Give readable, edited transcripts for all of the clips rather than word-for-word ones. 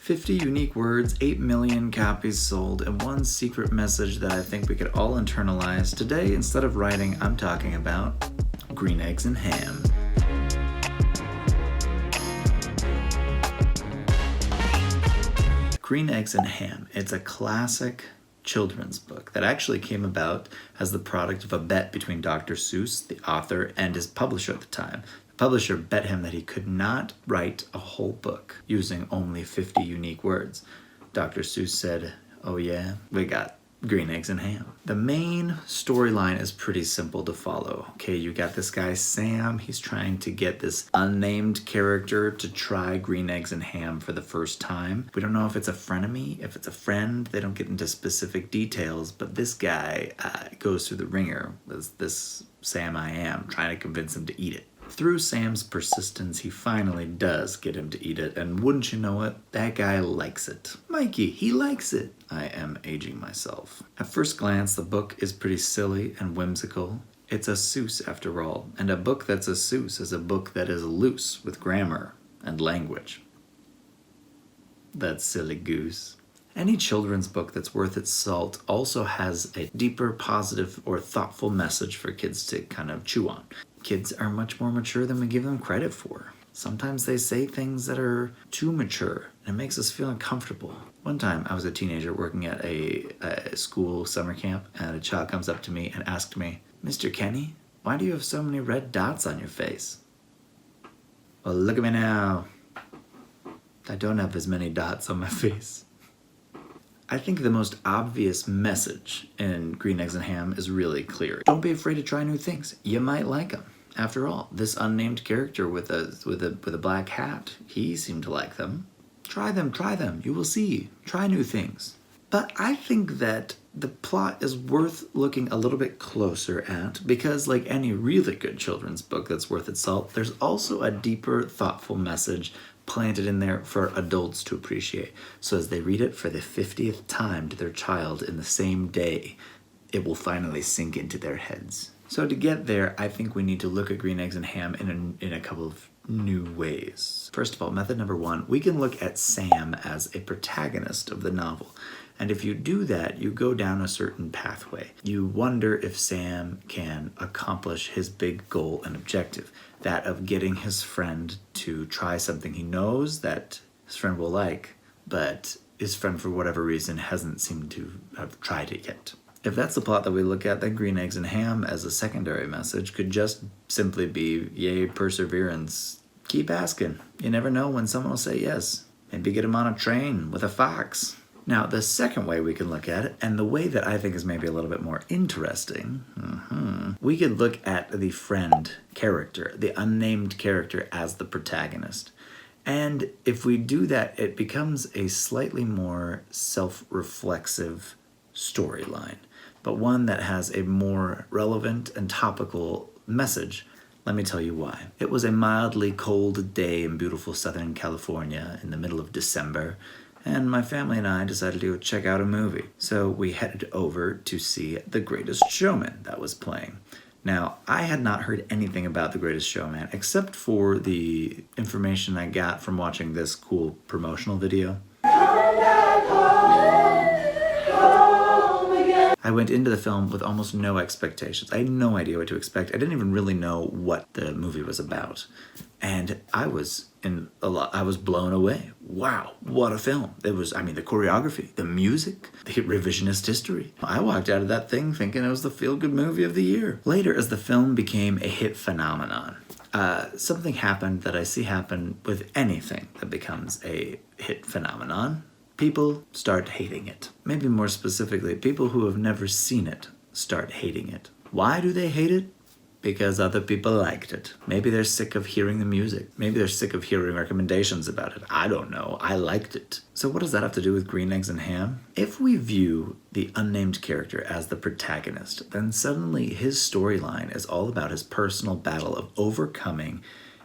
50 unique words, 8 million copies sold, and one secret message that I think we could all internalize. Today, instead of writing, I'm talking about green eggs and ham. Green Eggs and Ham. It's a classic children's book that actually came about as the product of a bet between Dr. Seuss, the author, and his publisher at the time. The publisher bet him that he could not write a whole book using only 50 unique words. Dr. Seuss said, "Oh yeah, we got Green Eggs and Ham." The main storyline is pretty simple to follow. Okay, you got this guy Sam. He's trying to get this unnamed character to try green eggs and ham for the first time. We don't know if it's a frenemy, if it's a friend. They don't get into specific details, but this guy goes through the ringer with this Sam I Am, trying to convince him to eat it. Through Sam's persistence, he finally does get him to eat it, and wouldn't you know it, that guy likes it. Mikey, he likes it. I am aging myself. At first glance, the book is pretty silly and whimsical. It's a Seuss after all, and a book that's a Seuss is a book that is loose with grammar and language. That silly goose. Any children's book that's worth its salt also has a deeper, positive, or thoughtful message for kids to kind of chew on. Kids are much more mature than we give them credit for. Sometimes they say things that are too mature, and it makes us feel uncomfortable. One time, I was a teenager working at a school summer camp, and a child comes up to me and asked me, "Mr. Kenny, why do you have so many red dots on your face?" Well, look at me now. I don't have as many dots on my face. I think the most obvious message in Green Eggs and Ham is really clear. Don't be afraid to try new things. You might like them. After all, this unnamed character with a black hat, he seemed to like them. Try them. You will see. Try new things. But I think that the plot is worth looking a little bit closer at because, like any really good children's book that's worth its salt, there's also a deeper, thoughtful message planted in there for adults to appreciate. So as they read it for the 50th time to their child in the same day, it will finally sink into their heads. So to get there, I think we need to look at Green Eggs and Ham in a couple of new ways. First of all, method number one, we can look at Sam as a protagonist of the novel. And if you do that, you go down a certain pathway. You wonder if Sam can accomplish his big goal and objective, that of getting his friend to try something he knows that his friend will like, but his friend, for whatever reason, hasn't seemed to have tried it yet. If that's the plot that we look at, then Green Eggs and Ham as a secondary message could just simply be, yay, perseverance. Keep asking. You never know when someone will say yes. Maybe get him on a train with a fox. Now, the second way we can look at it, and the way that I think is maybe a little bit more interesting, we could look at the friend character, the unnamed character, as the protagonist. And if we do that, it becomes a slightly more self-reflexive storyline, but one that has a more relevant and topical message. Let me tell you why. It was a mildly cold day in beautiful Southern California in the middle of December, and my family and I decided to go check out a movie. So we headed over to see The Greatest Showman that was playing. Now, I had not heard anything about The Greatest Showman except for the information I got from watching this cool promotional video. I went into the film with almost no expectations. I had no idea what to expect. I didn't even really know what the movie was about. And I was blown away. Wow, what a film. It was, the choreography, the music, the revisionist history. I walked out of that thing thinking it was the feel-good movie of the year. Later, as the film became a hit phenomenon, something happened that I see happen with anything that becomes a hit phenomenon. People start hating it. Maybe more specifically, people who have never seen it start hating it. Why do they hate it? Because other people liked it. Maybe they're sick of hearing the music. Maybe they're sick of hearing recommendations about it. I don't know. I liked it. So what does that have to do with Green Eggs and Ham? If we view the unnamed character as the protagonist, then suddenly his storyline is all about his personal battle of overcoming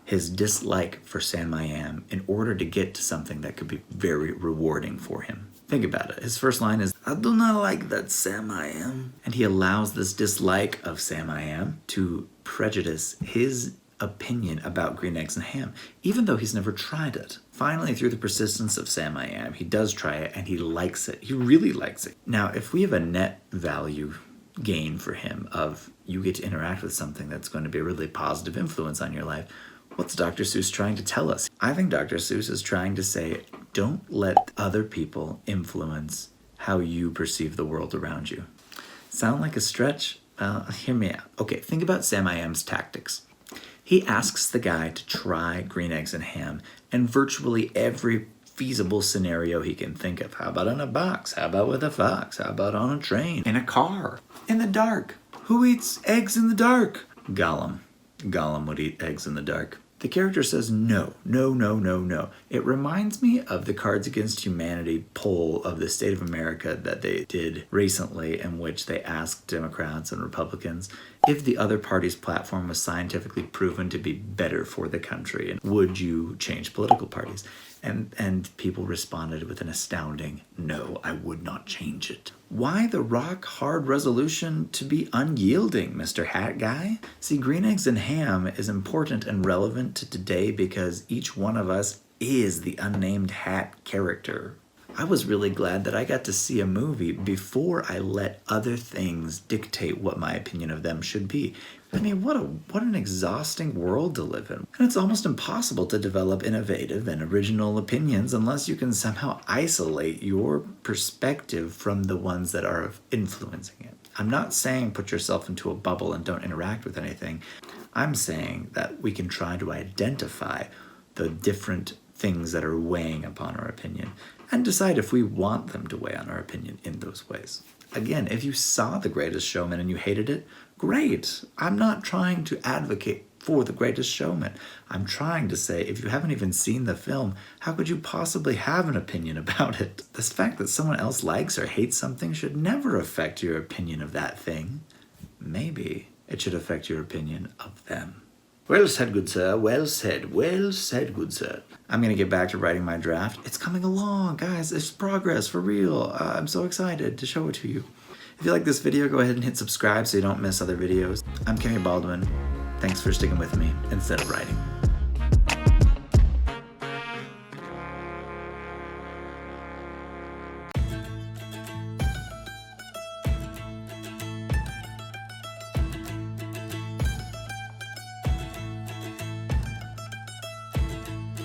his dislike for Sam I Am in order to get to something that could be very rewarding for him. Think about it. His first line is, "I do not like that Sam I Am." And he allows this dislike of Sam I Am to prejudice his opinion about green eggs and ham, even though he's never tried it. Finally, through the persistence of Sam I Am, he does try it and he likes it. He really likes it. Now, if we have a net value gain for him of you get to interact with something that's going to be a really positive influence on your life, what's Dr. Seuss trying to tell us? I think Dr. Seuss is trying to say, don't let other people influence how you perceive the world around you. Sound like a stretch? Hear me out. Okay, think about Sam I Am's tactics. He asks the guy to try green eggs and ham in virtually every feasible scenario he can think of. How about in a box? How about with a fox? How about on a train? In a car? In the dark? Who eats eggs in the dark? Gollum. Gollum would eat eggs in the dark. The character says no, no, no, no, no. It reminds me of the Cards Against Humanity poll of the state of America that they did recently, in which they asked Democrats and Republicans if the other party's platform was scientifically proven to be better for the country, and would you change political parties? And people responded with an astounding, no, I would not change it. Why the rock-hard resolution to be unyielding, Mr. Hat Guy? See, green eggs and ham is important and relevant to today because each one of us is the unnamed hat character. I was really glad that I got to see a movie before I let other things dictate what my opinion of them should be. I mean, what an exhausting world to live in. And it's almost impossible to develop innovative and original opinions unless you can somehow isolate your perspective from the ones that are influencing it. I'm not saying put yourself into a bubble and don't interact with anything. I'm saying that we can try to identify the different things that are weighing upon our opinion and decide if we want them to weigh on our opinion in those ways. Again, if you saw The Greatest Showman and you hated it, great. I'm not trying to advocate for The Greatest Showman. I'm trying to say, if you haven't even seen the film, how could you possibly have an opinion about it? This fact that someone else likes or hates something should never affect your opinion of that thing. Maybe it should affect your opinion of them. Well said, good sir. Well said, good sir. I'm going to get back to writing my draft. It's coming along, guys. There's progress, for real. I'm so excited to show it to you. If you like this video, go ahead and hit subscribe so you don't miss other videos. I'm Kenny Baldwin. Thanks for sticking with me instead of writing.